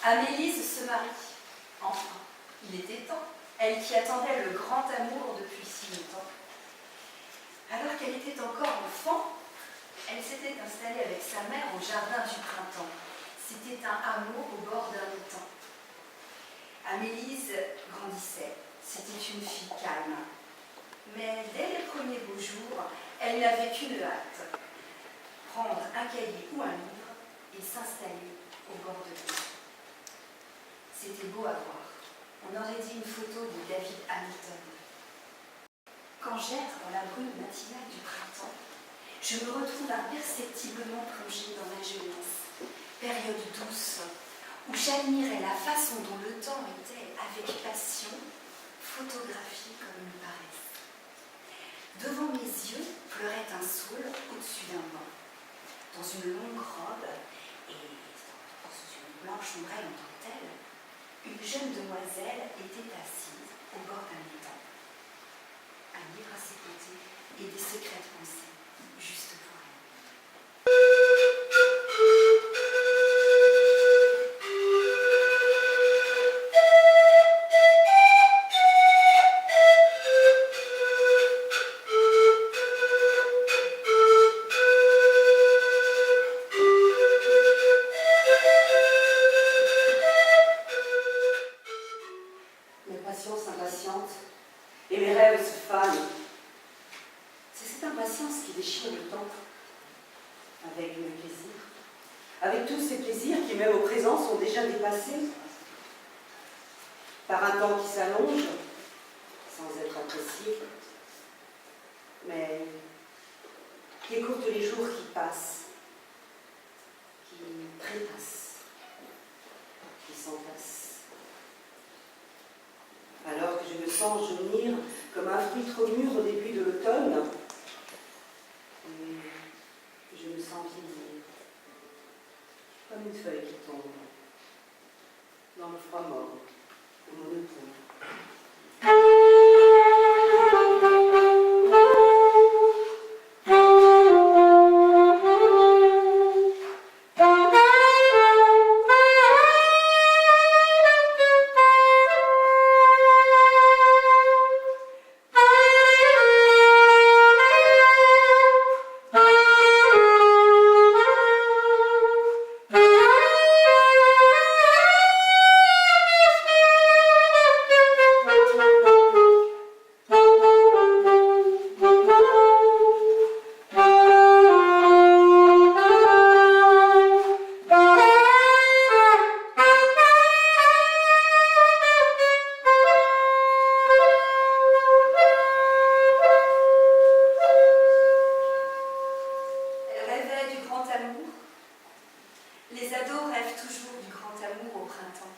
Amélise se marie. Enfin, il était temps. Elle qui attendait le grand amour depuis si longtemps. Alors qu'elle était encore enfant, elle s'était installée avec sa mère au jardin du printemps. C'était un hameau au bord d'un étang. Amélise grandissait. C'était une fille calme. Mais dès les premiers beaux jours, elle n'avait qu'une hâte. Prendre un cahier ou un livre et s'installer au bord de l'eau. C'était beau à voir. On aurait dit une photo de David Hamilton. Quand j'erre dans la brume matinale du printemps, je me retrouve imperceptiblement plongée dans ma jeunesse, période douce, où j'admirais la façon dont le temps était, avec passion, photographié comme une paresse. Devant mes yeux pleurait un saule au-dessus d'un banc. Dans une longue robe et dans une blanche ombrelle en dentelle, une jeune demoiselle était assise au bord d'un étang. Un livre à ses côtés et des secrètes pensées, juste pour elle. Impatiente, et mes rêves se fanent. C'est cette impatience qui déchire le temps, avec mes plaisirs, avec tous ces plaisirs qui, même au présent, sont déjà dépassés, par un temps qui s'allonge, sans être apprécié, mais qui écourte les jours qui passent, qui trépassent, qui s'entassent. Alors que je me sens jaunir comme un fruit trop mûr au début de l'automne, et je me sens vieillir, comme une feuille qui tombe, dans le froid mort de mon époux. Les ados rêvent toujours du grand amour au printemps.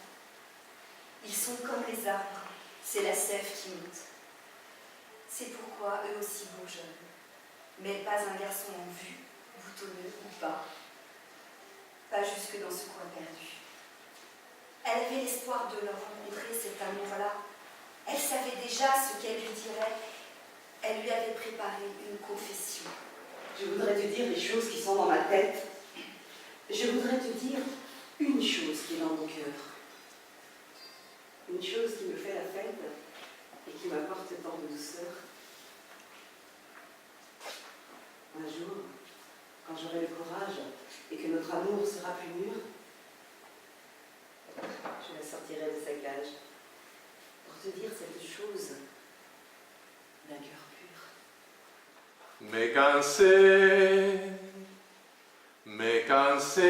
Ils sont comme les arbres, c'est la sève qui monte. C'est pourquoi eux aussi bourgeonnent, mais pas un garçon en vue, boutonneux ou pas, pas jusque dans ce coin perdu. Elle avait l'espoir de leur rencontrer cet amour-là. Elle savait déjà ce qu'elle lui dirait. Elle lui avait préparé une confession. Je voudrais te dire les choses qui sont dans ma tête. Je voudrais te dire une chose qui est dans mon cœur. Une chose qui me fait la fête et qui m'apporte tant de douceur. Un jour, quand j'aurai le courage et que notre amour sera plus mûr, je la sortirai de sa cage pour te dire cette chose d'un cœur pur. Me cansé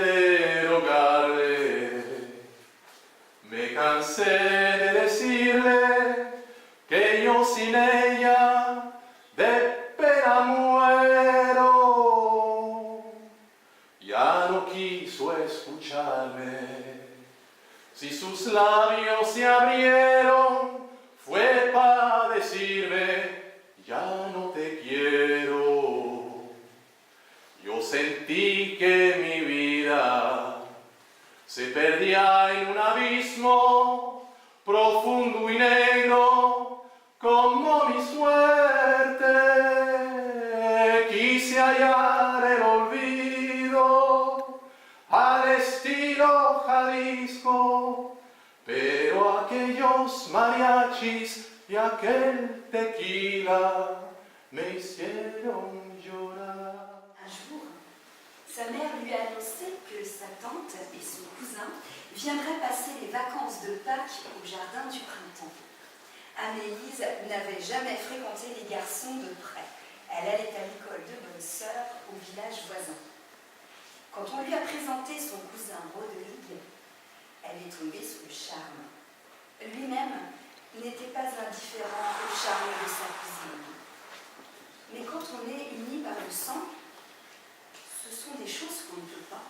de rogarle, me cansé de decirle ya no quiso escucharme. Si sus labios se abrieron, fue para decirme, ya no te quiero. Yo sentí que mi vida se perdía en un abismo profundo y negro como mi suerte. Quise hallar el olvido al estilo Jalisco, pero aquellos mariachis y aquel tequila me hicieron llorar. Un jour, sa mère lui a annoncé que sa tante et son cousin viendraient passer les vacances de Pâques au jardin du printemps. Amélise n'avait jamais fréquenté les garçons de près. Elle allait à l'école de bonne sœur au village voisin. Quand on lui a présenté son cousin Rodrigue, elle est tombée sous le charme. Lui-même n'était pas indifférent au charme de sa cousine. Mais quand on est unis par le sang, ce sont des choses qu'on ne peut pas.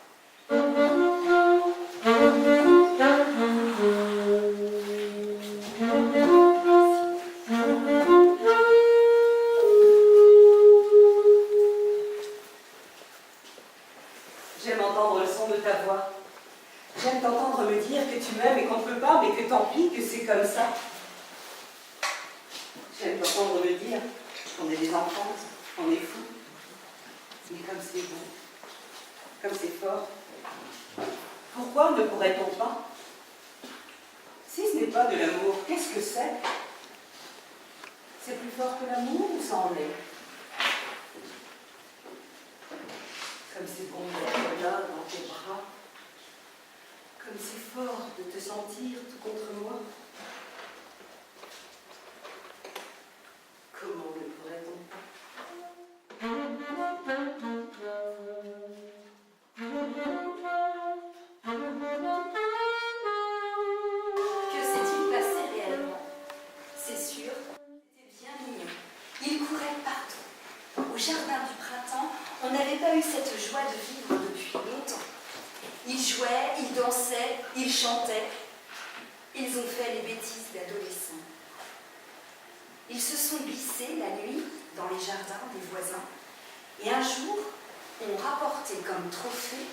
J'aime entendre le son de ta voix. J'aime t'entendre me dire que tu m'aimes et qu'on ne peut pas, mais que tant pis, que c'est comme ça. J'aime t'entendre me dire qu'on est des enfants, qu'on est fous. Mais comme c'est beau, comme c'est fort. Pourquoi ne pourrait-on pas? Si ce n'est pas de l'amour, qu'est-ce que c'est? C'est plus fort que l'amour ou ça en est? Comme c'est bon d'être là dans tes bras. Comme c'est fort de te sentir tout contre moi. Comment ne pourrait-on pas? Que s'est-il passé réellement? C'est sûr, c'était bien mignon. Il courait partout. Au jardin du printemps, on n'avait pas eu cette joie de vivre depuis longtemps. Ils jouaient, ils dansaient, ils chantaient. Ils ont fait les bêtises d'adolescents. Ils se sont glissés la nuit dans les jardins des voisins. Et un jour, ont rapporté comme trophée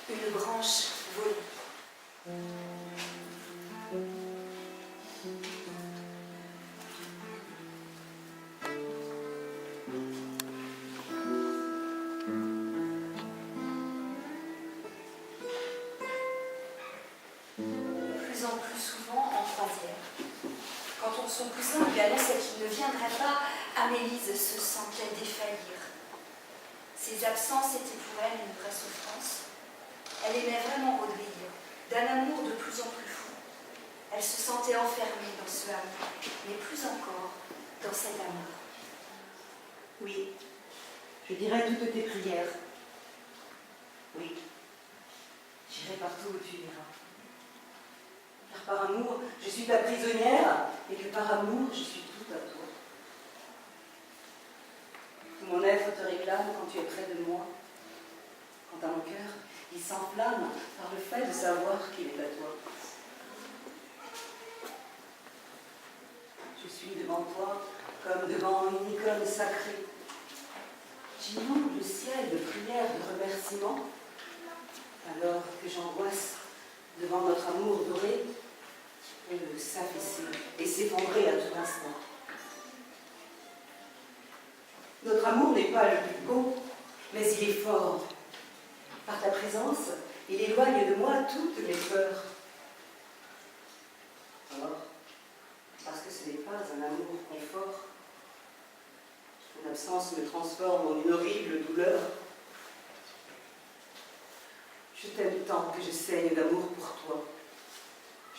une branche volée. Plus en plus souvent en troisième. Quand son cousin lui annonçait qu'il ne viendrait pas, Amélise se sentait défaillir. Ses absences étaient pour elle une vraie souffrance. Elle aimait vraiment Rodrigue, d'un amour de plus en plus fou. Elle se sentait enfermée dans ce amour, mais plus encore dans cet amour. Oui, je dirai toutes tes prières. Oui, j'irai partout où tu iras. Car par amour, je suis ta prisonnière, et que par amour, je suis tout à toi. Tout mon être te réclame quand tu es près de moi. Quant à mon cœur, il s'enflamme par le fait de savoir qu'il est à toi. Je suis devant toi comme devant une icône sacrée. J'inonde le ciel de prières, de remerciements, alors que j'angoisse devant notre amour doré, s'affaisser et s'effondrer à tout instant. Notre amour n'est pas le plus beau, mais il est fort. Par ta présence, il éloigne de moi toutes mes peurs. Alors, parce que ce n'est pas un amour confort, ton absence me transforme en une horrible douleur. Je t'aime tant que je saigne d'amour pour toi.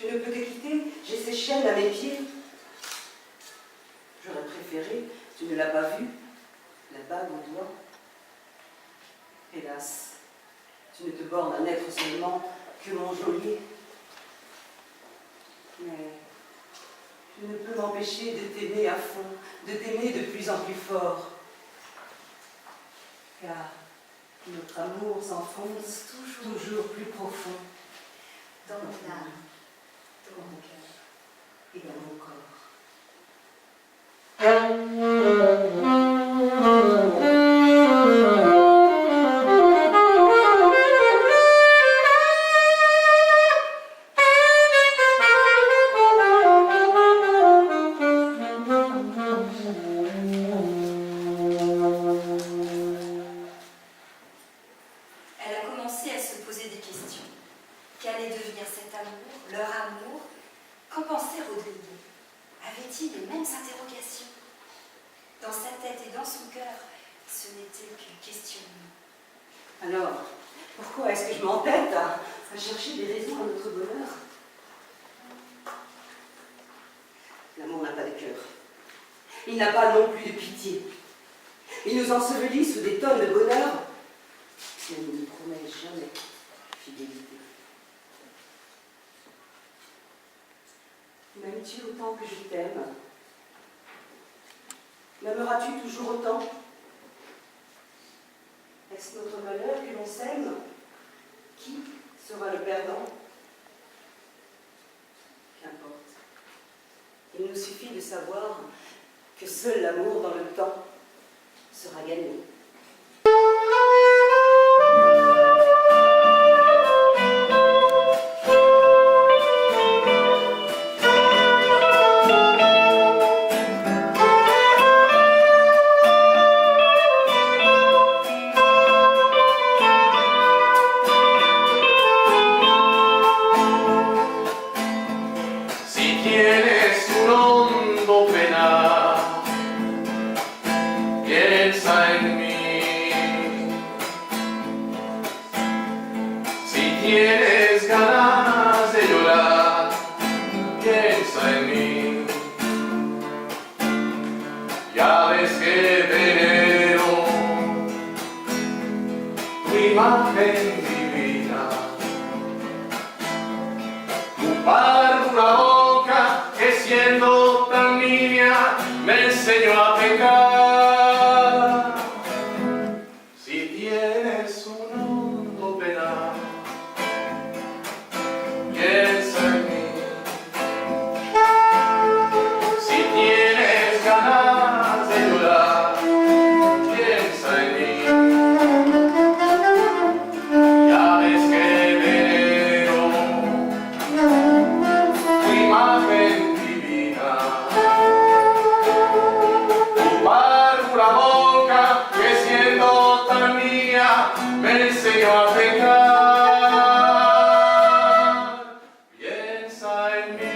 Je ne peux te quitter, j'ai ces chaînes à mes pieds. J'aurais préféré, tu ne l'as pas vue, la bague au doigt. Hélas, tu ne te bornes à n'être seulement que mon geôlier. Mais je ne peux m'empêcher de t'aimer à fond, de t'aimer de plus en plus fort. Car Notre amour s'enfonce toujours plus profond dans mon âme, dans mon cœur. et dans mon corps. Elle a commencé à se poser des questions. Qu'allait devenir cet amour, leur amour? Qu'en pensait Rodrigue? Avait-il les mêmes interrogations? Dans sa tête et dans son cœur, ce n'était que questionnement. Alors, pourquoi est-ce que je m'entête à chercher des raisons à notre bonheur? L'amour n'a pas de cœur. Il n'a pas non plus de pitié. Il nous ensevelit sous des tonnes de bonheur, mais il ne nous promet jamais fidélité. M'aimes-tu autant que je t'aime? M'aimeras-tu toujours autant? Est-ce notre malheur que l'on s'aime? Qui sera le perdant? Qu'importe. Il nous suffit de savoir que seul l'amour dans le temps sera gagné. Si tienes un hondo penar, piensa en mí. Si tienes ganas de llorar, piensa en mí. Ya ves que venero tu imagen divina, tu pálpura boca que siendo tan niña me enseñó a pecar. Si tienes un hondo penar, piensa en mí. Si tienes ganas de llorar, piensa en mí. Ya ves que venero tu imagen divina, tu pálpura boca que siendo tan niña me enseñó a pecar. Piensa en mí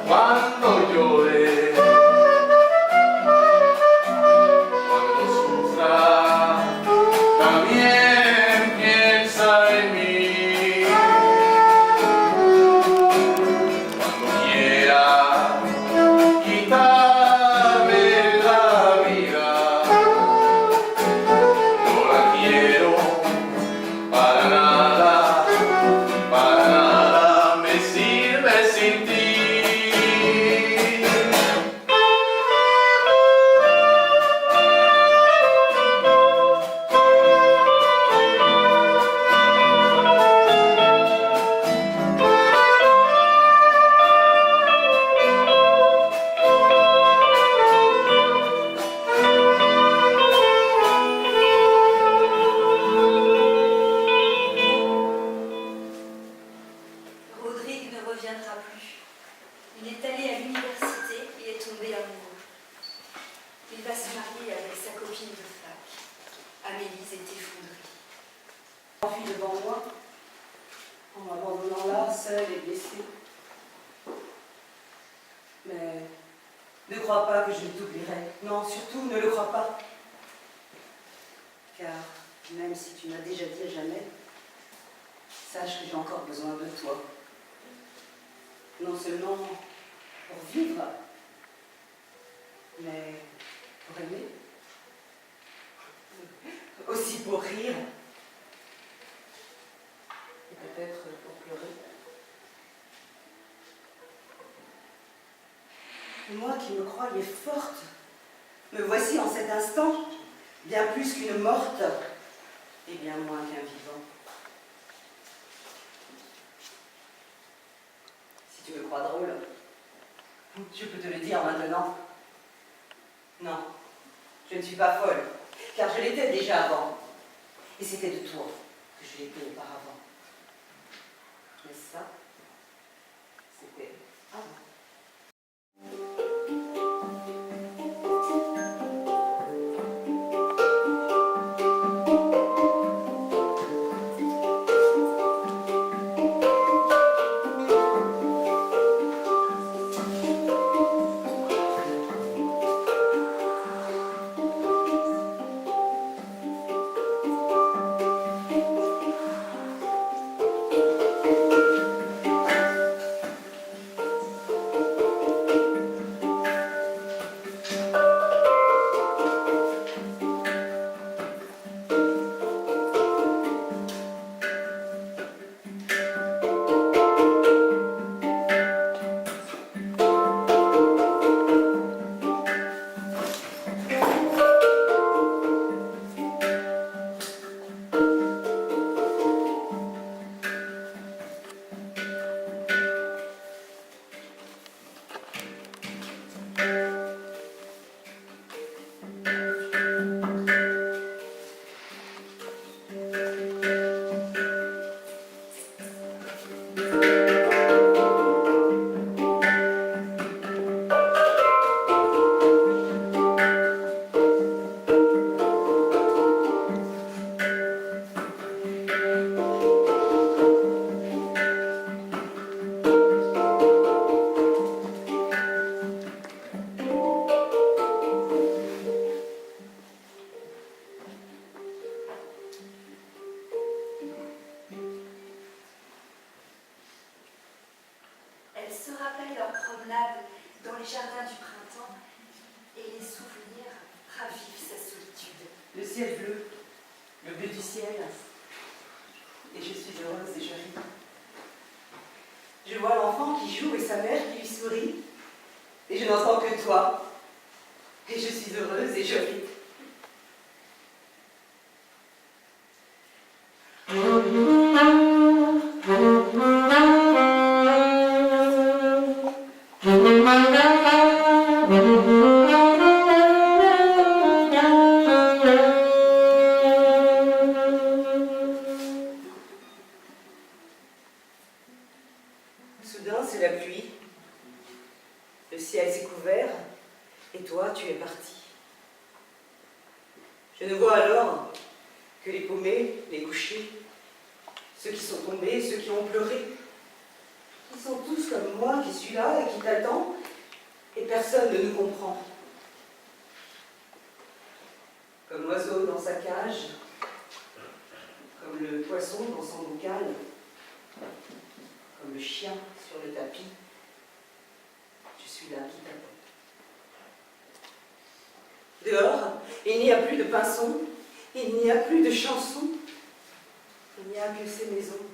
cuando llore, cuando sufra, también piensa en mí. Cuando quiera quitarme la vida, no la quiero para nada me sirve sin ti. Rodrigue ne reviendra plus. Il est allé à l'université et est tombé amoureux. Il va se marier avec sa copine de fac. Amélie est effondrée. Enfui devant moi, en m'abandonnant là, seule et blessée. Mais ne crois pas que je t'oublierai. Non, surtout, ne le crois pas. Car même si tu m'as déjà dit à jamais, sache que j'ai encore besoin de toi. Non seulement pour vivre, mais pour aimer. Aussi pour rire. Et peut-être pour pleurer. Et moi qui me croyais forte, me voici en cet instant bien plus qu'une morte et bien moins qu'un vivant. Si tu me crois drôle, je peux te le dire maintenant. Non, je ne suis pas folle, car je l'étais déjà avant. Et c'était de toi que je l'étais auparavant. Mais ça, c'était avant. Elle se rappelle leur promenade dans les jardins du printemps et les souvenirs ravivent sa solitude. Le ciel bleu, le bleu du ciel, et je suis heureuse et je ris. Je vois l'enfant qui joue et sa mère qui lui sourit, et je n'entends que toi, et je suis heureuse et je ris. Soudain, c'est la pluie. Le ciel s'est couvert, et toi, tu es parti. Je ne vois alors que les paumés, les couchés, ceux qui sont tombés, ceux qui ont pleuré. Ils sont tous comme moi qui suis là et qui t'attend, et personne ne nous comprend. Comme l'oiseau dans sa cage, comme le poisson dans son bocal, comme le chien sur le tapis, je suis là qui t'attend. Dehors, il n'y a plus de pinsons, il n'y a plus de chansons, il n'y a que ces maisons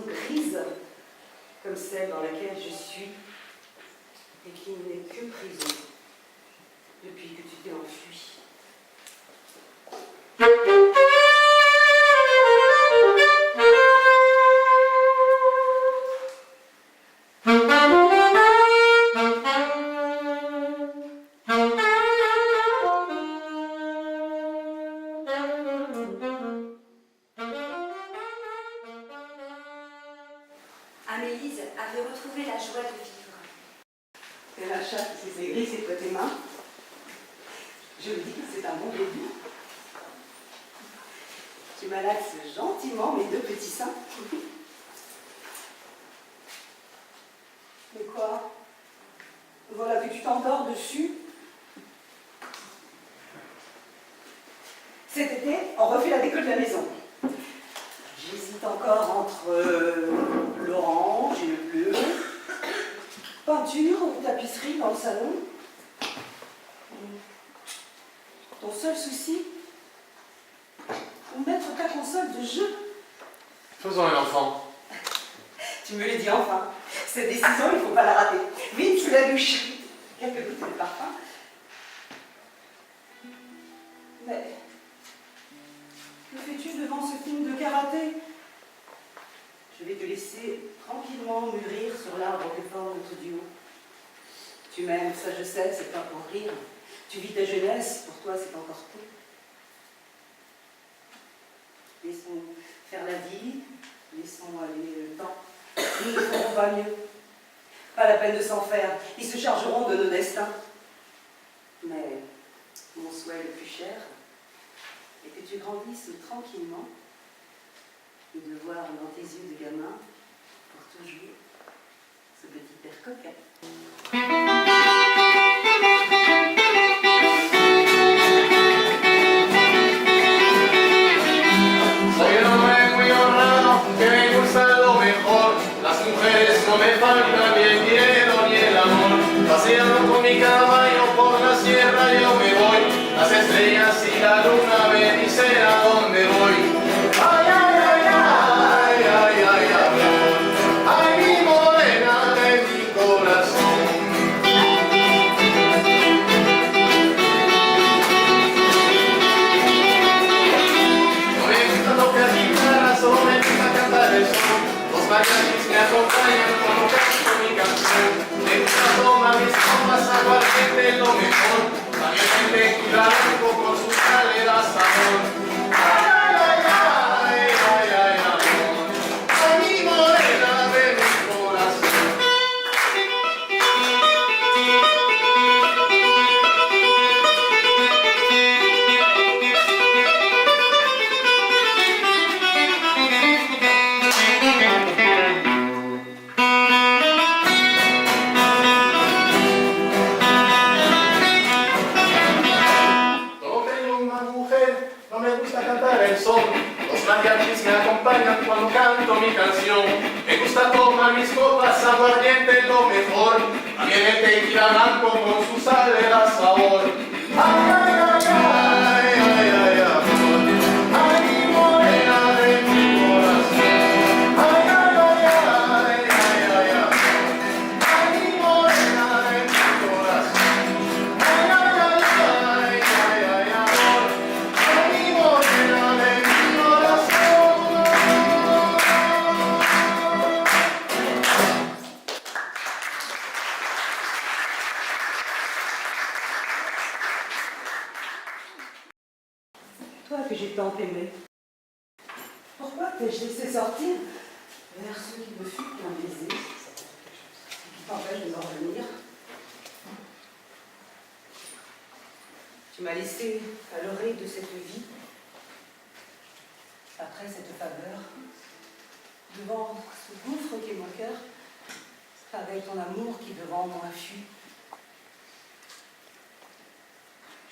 grises, comme celle dans laquelle je suis, et qui n'est que prison, depuis que tu t'es enfui. Amélise avait retrouvé la joie de vivre. C'est la chatte qui s'est aigrie, c'est toi tes mains. Je me dis que c'est un bon début. Tu malaxes gentiment mes deux petits seins. Mais quoi? Voilà que tu t'endors dessus. Cet été, on refait la déco de la maison. J'hésite encore entre l'orange et le bleu, peinture ou tapisserie dans le salon. Ton seul souci, mettre ta console de jeu. Faisons un enfant. Tu me le dis enfin. Cette décision, il ne faut pas la rater. Vite sous la douche. Quelques gouttes de parfum. fais-tu devant ce film de karaté? Je vais te laisser tranquillement mûrir sur l'arbre que forme notre duo. Tu m'aimes, ça je sais, c'est pas pour rire. Tu vis ta jeunesse, pour toi c'est encore tôt. Laissons faire la vie, laissons aller le temps. Nous ne ferons pas mieux. Pas la peine de s'en faire, ils se chargeront de nos destins. Mais mon souhait le plus cher est que tu grandisses tranquillement et de voir dans tes yeux de gamin, pour toujours, ce petit père coquin. Soy el hombre muy honrado, que me gusta lo mejor. Las mujeres no me faltan, ni el dinero ni el amor. Paseando con mi caballo por la sierra yo me voy. Las estrellas y la luna me dicen a dónde voy. Ay, ay, ay, ay, ay, ay, ay, amor. Ay, mi morena de mi corazón. No me gusta tocar guitarra, solo me gusta cantar el son. Los mariachis me acompañan cuando canto mi canción. Me gusta tomar mis copas, aguardiente lo mejor. También el tequila blanco con sus escaleras sabor. Ay, ay, ay, ay, ay, amor. Ay, mi morena de mi corazón. Tengo una mujer, no me gusta cantar el son. Los mariachis me acompañan cuando canto mi canción. Me gusta tomar mis copas, aguardiente lo mejor. También el tequila blanco con su sal le da sabor. Ay, ay, ay, ay, ay, ay, amor. Ay, mi morena de mi corazón. Ay, ay, ay, ay, ay, ay, amor. Ay, mi morena de mi corazón. Ay, ay, ay, ay, ay, ay, amor. Ay, mi morena de mi corazón. Toi que j'ai tant aimé, pourquoi t'ai-je laissé sortir vers ce qui me fut qu'un baiser, et qui t'empêche de me revenir? Tu m'as laissé à l'oreille de cette vie, après cette faveur, devant ce gouffre qui est mon cœur, avec ton amour qui devant moi fuit.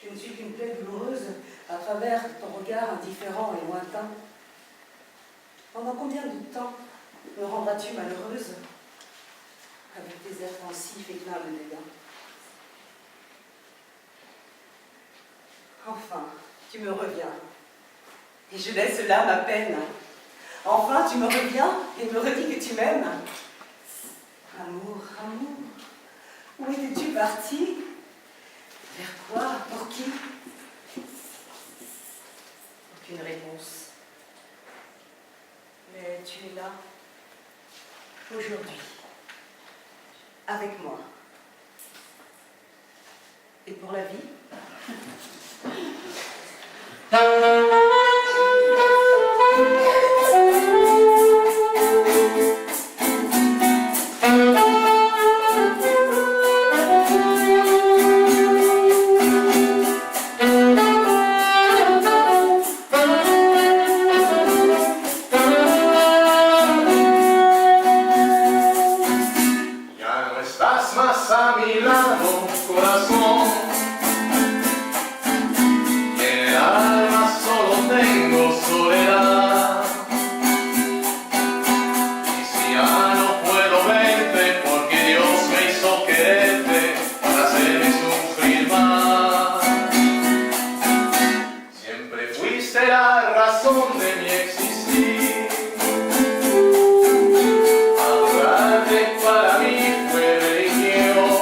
Je ne suis qu'une plaie douloureuse à travers ton regard indifférent et lointain. Pendant combien de temps me rendras-tu malheureuse avec tes airs pensifs et pleins de dédain? Enfin, tu me reviens, et je laisse là ma peine. Enfin, tu me reviens et me redis que tu m'aimes. Amour, amour, où étais-tu parti? Vers quoi? Pour qui? Aucune réponse. Mais tu es là, aujourd'hui, avec moi. Et pour la vie? Ya no estás más a mi lado, corazón. Y en el alma solo tengo soledad. Y si ya no puedo verte, porque Dios me hizo quererte para hacerme sufrir más. Siempre fuiste la razón de mi existir. Adorarte para mí fue religión.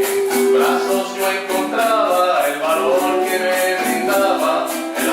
En tus brazos yo encontraba el valor que me brindaba el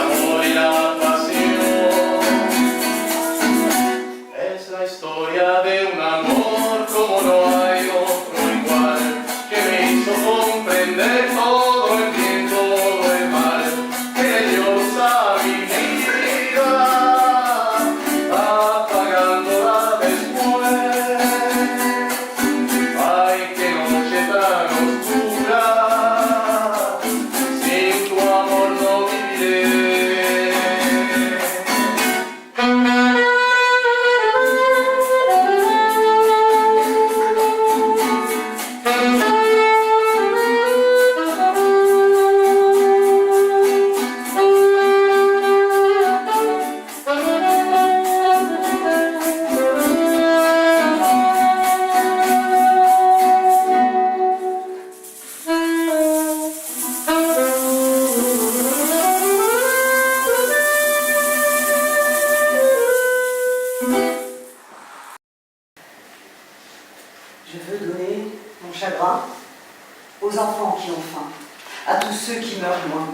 ceux qui meurent loin.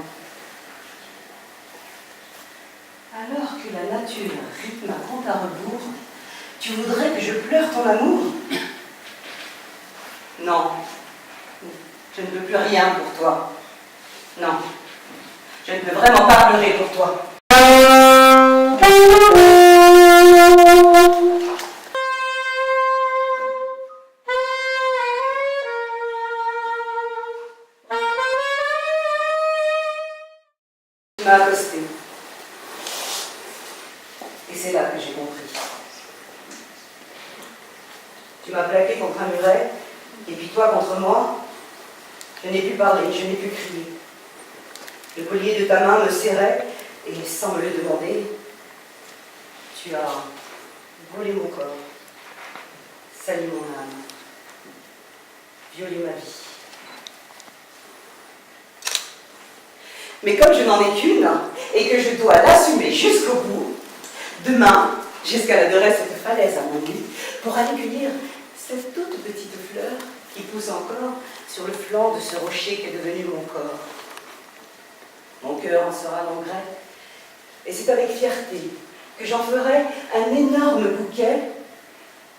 Alors que la nature rythme à compte à rebours, tu voudrais que je pleure ton amour? Non, je ne peux plus rien pour toi. Non, je ne peux vraiment pas pleurer pour toi. Tu m'as accosté. Et c'est là que j'ai compris. Tu m'as plaqué contre un muret, et puis toi contre moi. Je n'ai pu parler, je n'ai pu crier. Le collier de ta main me serrait, et sans me le demander, tu as brûlé mon corps, sali mon âme, violé ma vie. Mais comme je n'en ai qu'une, et que je dois l'assumer jusqu'au bout, demain, j'escaladerai cette falaise à mon nu pour aller cueillir cette toute petite fleur qui pousse encore sur le flanc de ce rocher qu'est devenu mon corps. Mon cœur en sera l'engrais, et c'est avec fierté que j'en ferai un énorme bouquet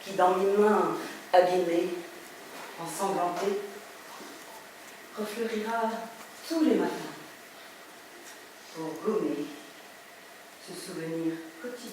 qui, dans mes mains abîmées, ensanglantées, refleurira tous les matins pour gommer ce souvenir quotidien.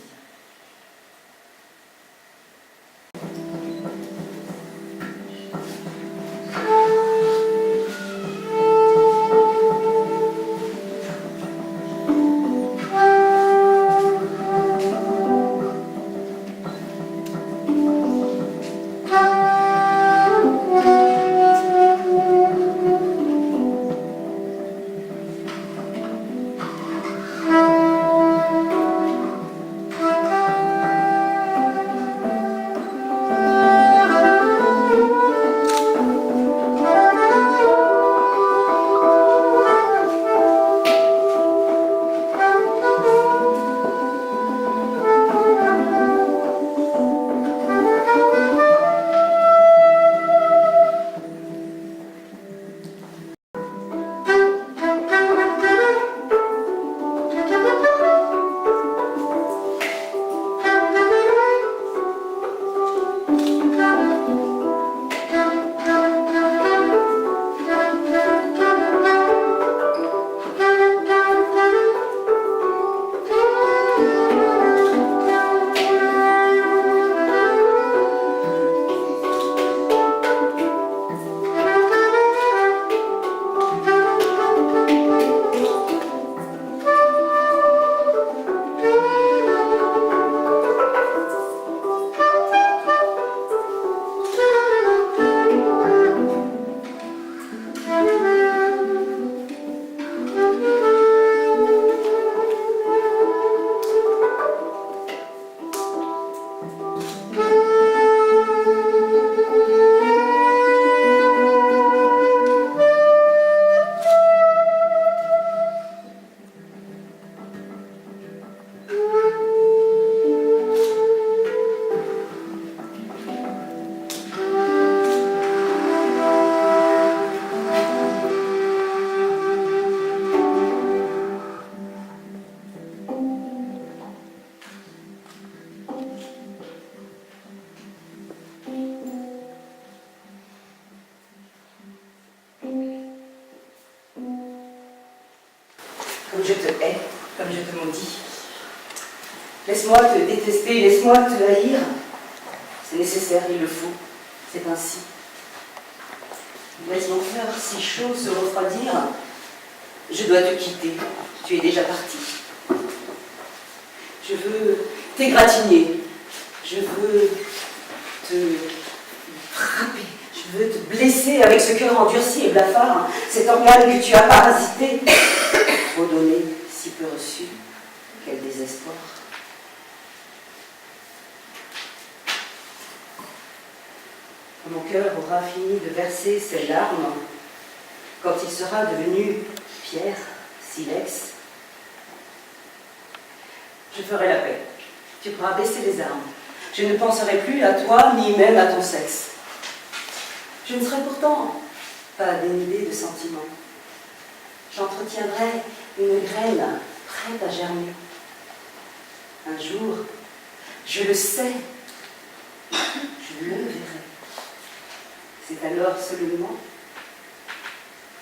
Comme je te hais, comme je te maudis. Laisse-moi te détester, laisse-moi te haïr. C'est nécessaire, il le faut, c'est ainsi. Laisse mon cœur si chaud se refroidir. Je dois te quitter, tu es déjà parti. Je veux t'égratigner, je veux te frapper, je veux te blesser avec ce cœur endurci et blafard, cet organe que tu as parasité. Trop donné, si peu reçu, quel désespoir. Mon cœur aura fini de verser ses larmes quand il sera devenu pierre, silex. Je ferai la paix. Tu pourras baisser les armes. Je ne penserai plus à toi, ni même à ton sexe. Je ne serai pourtant pas dénudée de sentiments. j'entretiendrai une graine prête à germer. Un jour, je le sais, je le verrai. C'est alors seulement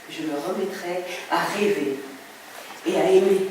que je me remettrai à rêver et à aimer.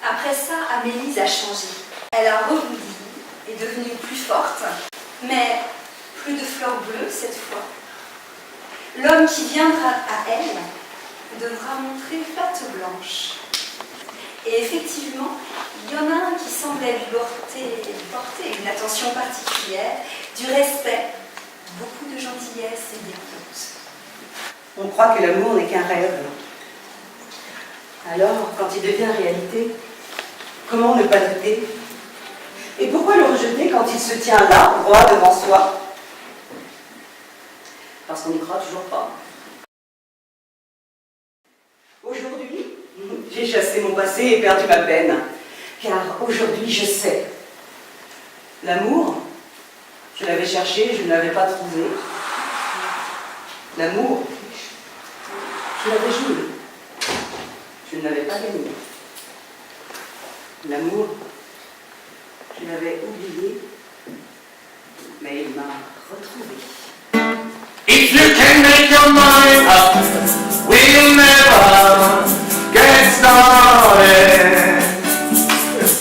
Après ça, Amélise a changé. Elle a rebondi, est devenue plus forte, mais plus de fleurs bleues cette fois. L'homme qui viendra à elle devra montrer patte blanche. Et effectivement, il y en a un qui semblait lui porter une attention particulière, du respect, beaucoup de gentillesse et bienveillance. On croit que l'amour n'est qu'un rêve. Alors, quand il devient réalité, comment ne pas douter? Et pourquoi le rejeter quand il se tient là, droit devant soi? Parce qu'on n'y croit toujours pas. Aujourd'hui, j'ai chassé mon passé et perdu ma peine. Car aujourd'hui, je sais. L'amour, je l'avais cherché, je ne l'avais pas trouvé. L'amour, je l'avais joué. Je ne l'avais pas gagné. L'amour, je l'avais oublié, mais il m'a retrouvé. If you can make your mind up, we'll never get started.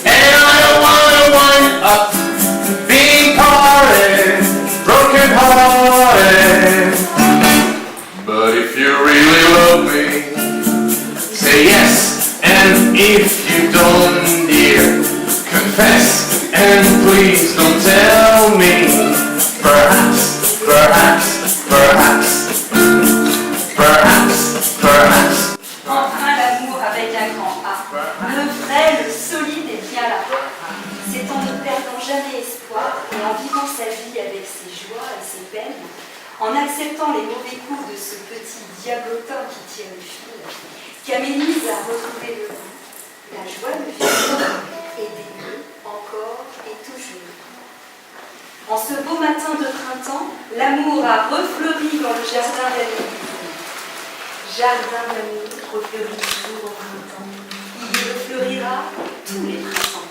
And I don't wanna wind up being parted, broken hearted. But if you really love me, say yes. And if you don't, dear, confess. And please don't tell me. Perhaps, perhaps, perhaps, perhaps, perhaps. Enfin, l'amour avec un grand A. Le vrai, le solide est bien là. C'est en ne perdant jamais espoir et en vivant sa vie avec ses joies et ses peines, en acceptant les mauvais coups de ce petit diablotin qui tire le fil, qu'Amélise a retrouvé le goût, la joie de vivre et d'aimer encore et toujours. En ce beau matin de printemps, l'amour a refleuri dans le jardin d'Amélise. Jardin d'amour refleuri toujours au printemps. Il refleurira tous les printemps.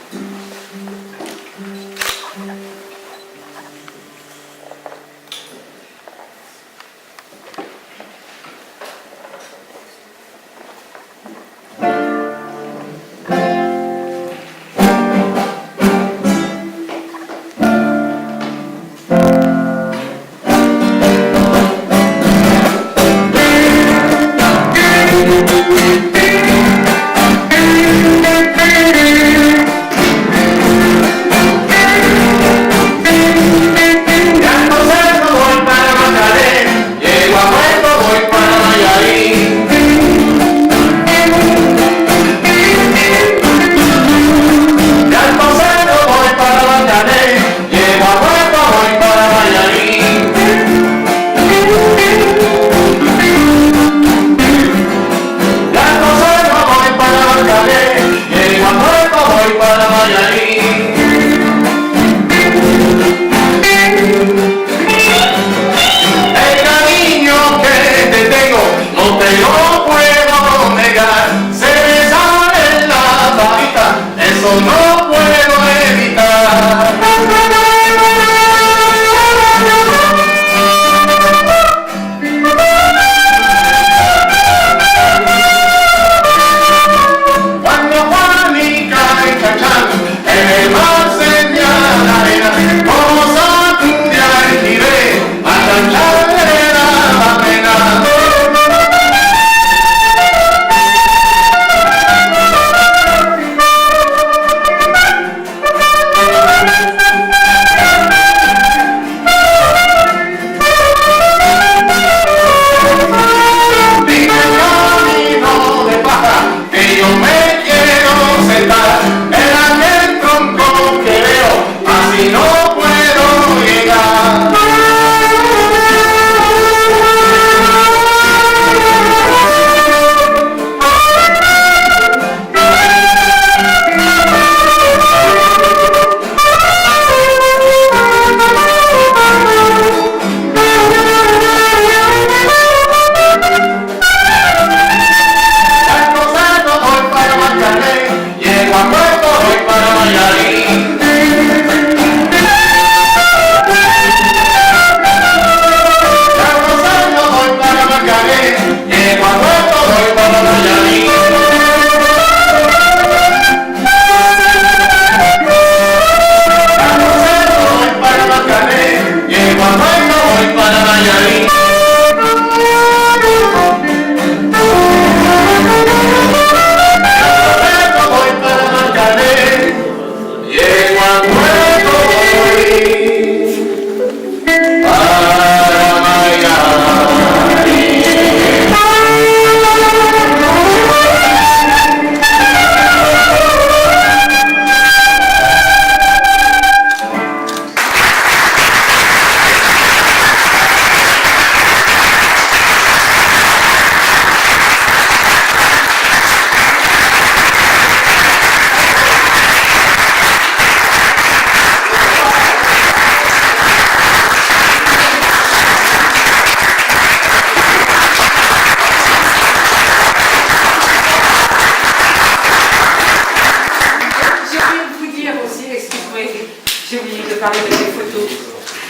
parler de mes photos.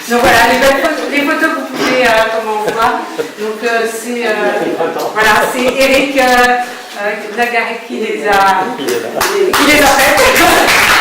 Donc voilà, les photos que vous pouvez comment voir. Donc voilà, c'est Eric Lagaré qui les a faites.